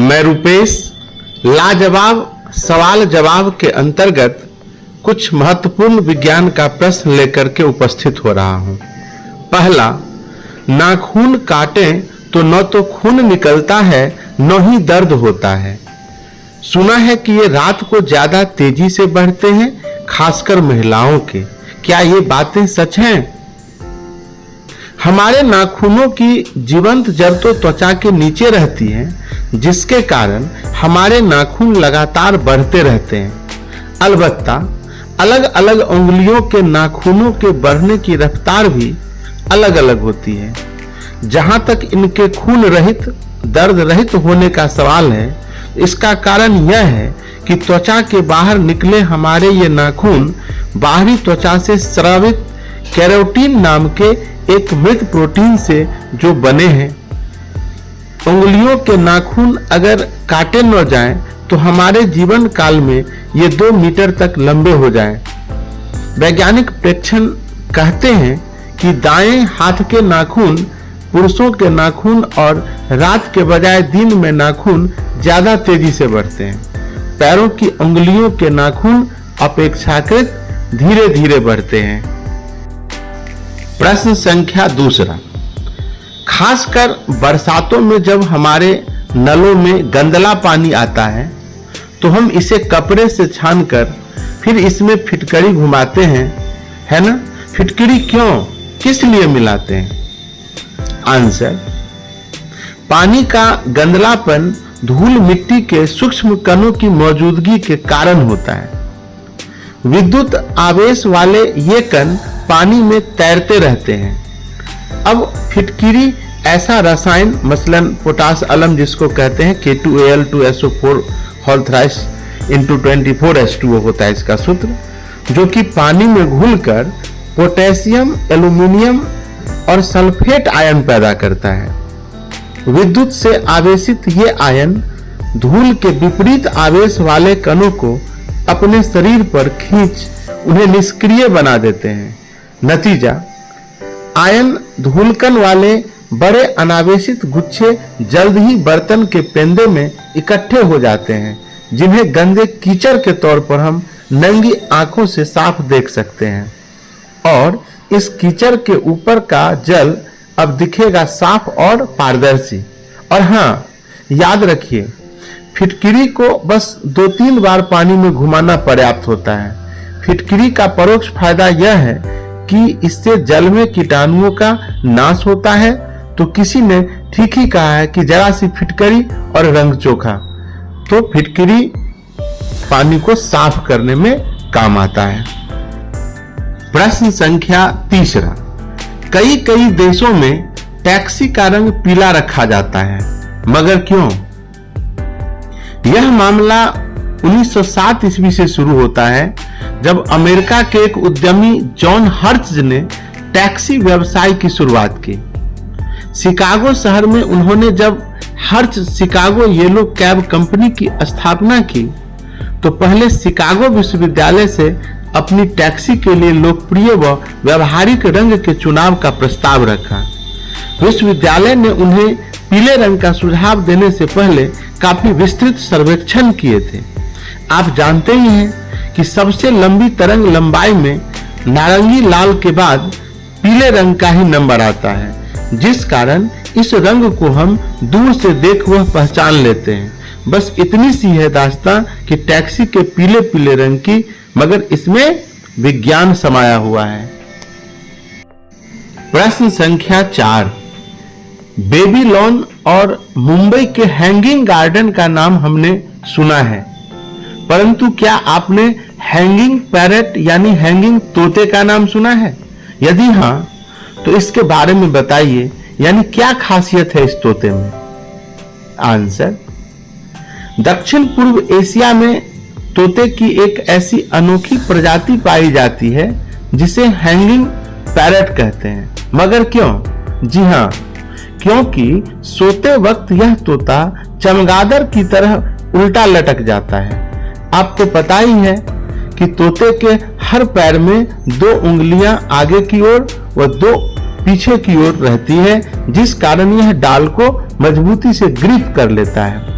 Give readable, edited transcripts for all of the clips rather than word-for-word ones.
मैं रुपेश लाजवाब सवाल जवाब के अंतर्गत कुछ महत्वपूर्ण विज्ञान का प्रश्न लेकर के उपस्थित हो रहा हूं। पहला, नाखून काटें तो न तो खून निकलता है न ही दर्द होता है। सुना है कि ये रात को ज्यादा तेजी से बढ़ते हैं, खासकर महिलाओं के। क्या ये बातें सच हैं? हमारे नाखूनों की जीवंत जड़ तो त्वचा के नीचे रहती है, जिसके कारण हमारे नाखून लगातार बढ़ते रहते हैं। अलबत्ता अलग अलग उंगलियों के नाखूनों के बढ़ने की रफ्तार भी अलग अलग होती है। जहां तक इनके खून रहित दर्द रहित होने का सवाल है, इसका कारण यह है कि त्वचा के बाहर निकले हमारे ये नाखून बाहरी त्वचा से स्रावित केराटिन नाम के एक मृत प्रोटीन से जो बने हैं। उंगलियों के नाखून अगर काटे न जाएं तो हमारे जीवन काल में ये 2 मीटर तक लंबे हो जाएं। वैज्ञानिक प्रेक्षण कहते हैं कि दाएं हाथ के नाखून पुरुषों के नाखून और रात के बजाय दिन में नाखून ज्यादा तेजी से बढ़ते हैं। पैरों की उंगलियों के नाखून अपेक्षाकृत धीरे धीरे बढ़ते हैं। प्रश्न संख्या 2, खासकर बरसातों में जब हमारे नलों में गंदला पानी आता है तो हम इसे कपड़े से छानकर फिर इसमें फिटकरी घुमाते हैं, है ना? फिटकरी क्यों, किस लिए मिलाते हैं? आंसर, पानी का गंदलापन धूल मिट्टी के सूक्ष्म कणों की मौजूदगी के कारण होता है। विद्युत आवेश वाले ये कण पानी में तैरते रहते हैं। अब फिटकिरी ऐसा रसायन, मसलन पोटास अलम जिसको कहते हैं K2Al2SO4 whole thrice into 24H2O होता है इसका सूत्र, जो कि पानी में घुलकर पोटेशियम, एल्यूमिनियम और सल्फेट आयन पैदा करता है। विद्युत से आवेशित ये आयन धूल के विपरीत आवेश वाले कणों को अपने शरीर पर खींच उन्हें निष्क्रिय बना देते हैं। नतीजा, आयन धूलकण वाले बड़े अनावेशित गुच्छे जल्द ही बर्तन के पेंदे में इकट्ठे हो जाते हैं, जिन्हें गंदे कीचड़ के तौर पर हम नंगी आंखों से साफ देख सकते हैं। और इस कीचड़ के ऊपर का जल अब दिखेगा साफ और पारदर्शी। और हाँ, याद रखिए, फिटकिरी को बस 2-3 बार पानी में घुमाना पर्याप्त होता है। फिटकिरी का परोक्ष फायदा यह है कि इससे जल में कीटाणुओं का नाश होता है। तो किसी ने ठीक ही कहा है कि जरा सी फिटकरी और रंग चोखा। तो फिटकरी पानी को साफ करने में काम आता है। प्रश्न संख्या 3, कई देशों में टैक्सी का रंग पीला रखा जाता है, मगर क्यों? यह मामला 1907 ईस्वी से शुरू होता है, जब अमेरिका के एक उद्यमी जॉन हर्ट्ज ने टैक्सी व्यवसाय की शुरुआत की। शिकागो शहर में उन्होंने जब hertz Chicago yellow cab company की स्थापना की तो पहले शिकागो विश्वविद्यालय से अपनी टैक्सी के लिए लोकप्रिय व व्यवहारिक रंग के चुनाव का प्रस्ताव रखा। विश्वविद्यालय ने उन्हें पीले रंग का सुझाव देने से पहले काफी विस्तृत सर्वेक्षण किए थे। आप जानते ही हैं कि सबसे लंबी तरंग लंबाई में नारंगी लाल के बाद पीले रंग का ही नंबर आता है, जिस कारण इस रंग को हम दूर से देख वह पहचान लेते हैं। बस इतनी सी है दास्तां कि टैक्सी के पीले पीले रंग की, मगर इसमें विज्ञान समाया हुआ है। प्रश्न संख्या 4, बेबीलोन और मुंबई के हैंगिंग गार्डन का नाम हमने सुना है, परंतु क्या आपने हैंगिंग पैरेट यानी हैंगिंग तोते का नाम सुना है? यदि हाँ, तो इसके बारे में बताइए, यानी क्या खासियत है इस तोते में? आंसर, दक्षिण पूर्व एशिया में तोते की एक ऐसी अनोखी प्रजाति पाई जाती है जिसे हैंगिंग पैरेट कहते हैं। मगर क्यों? जी हाँ, क्योंकि सोते वक्त यह तोता चमगादड़ की तरह उल्टा लटक जाता है। आपको पता ही है कि तोते के हर पैर में 2 उंगलियां आगे की ओर व 2 पीछे की ओर रहती है, जिस कारण यह डाल को मजबूती से ग्रिप कर लेता है।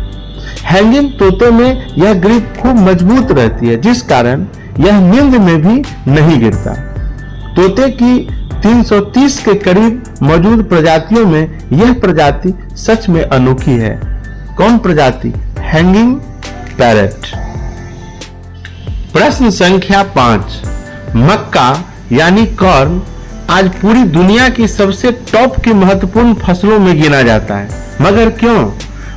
हैंगिंग तोते में यह ग्रिप खूब मजबूत रहती है, जिस कारण यह नींद में भी नहीं गिरता। तोते की 330 के करीब मौजूद प्रजातियों में यह प्रजाति सच में अनोखी है। कौन प्रजाति? Hanging parrot. प्रश्न संख्या 5। मक्का यानी कॉर्न आज पूरी दुनिया की सबसे टॉप की महत्वपूर्ण फसलों में गिना जाता है, मगर क्यों?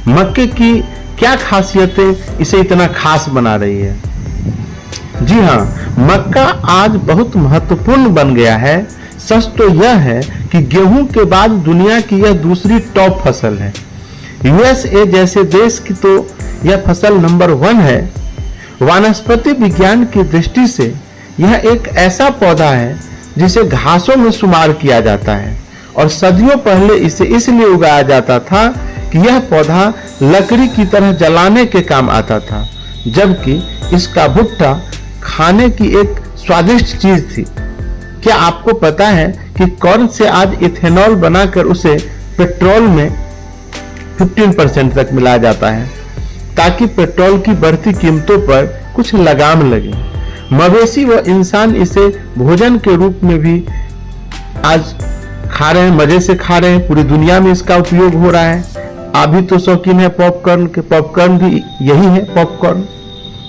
मक्के की क्या खासियतें इसे इतना खास बना रही है? जी हाँ, मक्का आज बहुत महत्वपूर्ण बन गया है। सच तो यह है कि गेहूं के बाद दुनिया की यह दूसरी टॉप फसल है। यूएसए जैसे देश की तो यह फसल नंबर 1 है। वनस्पति विज्ञान की दृष्टि से यह एक ऐसा पौधा है जिसे घासों में शुमार किया जाता है और सदियों पहले इसे इसलिए उगाया जाता था कि यह पौधा लकड़ी की तरह जलाने के काम आता था, जबकि इसका भुट्टा खाने की एक स्वादिष्ट चीज थी। क्या आपको पता है कि कॉर्न से आज इथेनॉल बनाकर उसे पेट्रोल में 15% तक मिलाया जाता है, ताकि पेट्रोल की बढ़ती कीमतों पर कुछ लगाम लगे। मवेशी व इंसान इसे भोजन के रूप में भी आज खा रहे हैं, मजे से खा रहे हैं। पूरी दुनिया में इसका उपयोग हो रहा है। आप भी तो शौकीन है पॉपकॉर्न के, पॉपकॉर्न भी यही है पॉपकॉर्न।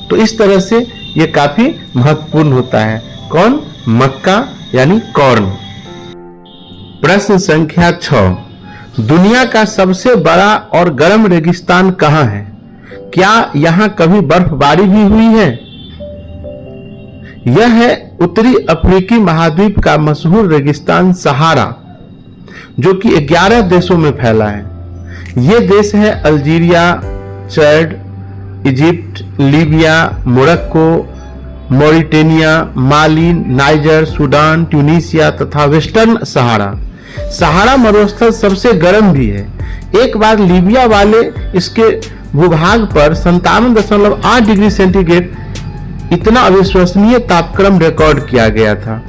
तो इस तरह से ये काफी महत्वपूर्ण होता है। कौन? मक्का यानी कॉर्न। प्रश्न संख्या 6। दुनिया का सबसे बड़ा और गर्म रेगिस्तान कहाँ है? क्या यहाँ कभी बर्फबारी भी हुई है? यह है उत्तरी अफ्रीकी महाद्वीप का मशहूर रेगिस्तान सहारा, जो कि 11 देशों में फैला है। ये देश है Algeria, Chad, Egypt, Libya, Morocco, Mauritania, Mali, Niger, Sudan, Tunisia तथा वेस्टर्न सहारा। सहारा मरुस्थल सबसे गर्म भी है। एक बार लीबिया वाले इसके भूभाग पर 57.8 डिग्री सेंटीग्रेड इतना अविश्वसनीय तापक्रम रिकॉर्ड किया गया था।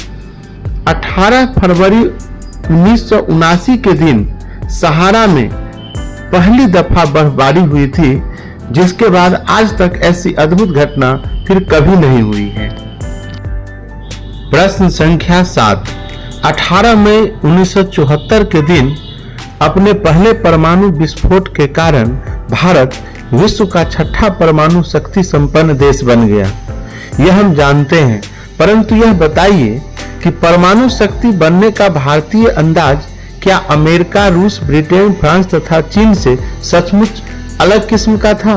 18 फरवरी 1979 के दिन सहारा में पहली दफा बर्फबारी हुई थी, जिसके बाद आज तक ऐसी अद्भुत घटना फिर कभी नहीं हुई है। प्रश्न संख्या 7। 18 मई 1974 के दिन अपने पहले परमाणु विस्फोट के कारण भारत विश्व का 6ठा परमाणु शक्ति संपन्न देश बन गया। यह हम जानते हैं, परंतु यह बताइए कि परमाणु शक्ति बनने का भारतीय अंदाज क्या अमेरिका, रूस, ब्रिटेन, फ्रांस तथा चीन से सचमुच अलग किस्म का था?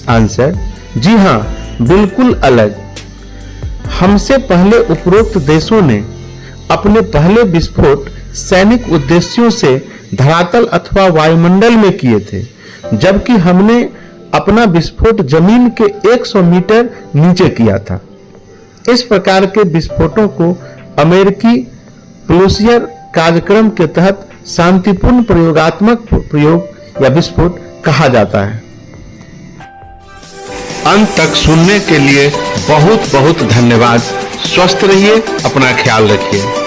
आंसर: जी हाँ, बिल्कुल अलग। हमसे पहले उपरोक्त देशों ने अपने पहले विस्फोट सैनिक उद्देश्यों से धरातल अथवा वायुमंडल में किए थे, जबकि हमने अपना विस्फोट जमीन के 100 मीटर नीचे किया था। इस प्रकार के विस्फोटों को अमेरिकी प्लूसियर कार्यक्रम के तहत शांतिपूर्ण प्रयोगात्मक प्रयोग या विस्फोट कहा जाता है। अंत तक सुनने के लिए बहुत बहुत धन्यवाद। स्वस्थ रहिए, अपना ख्याल रखिए।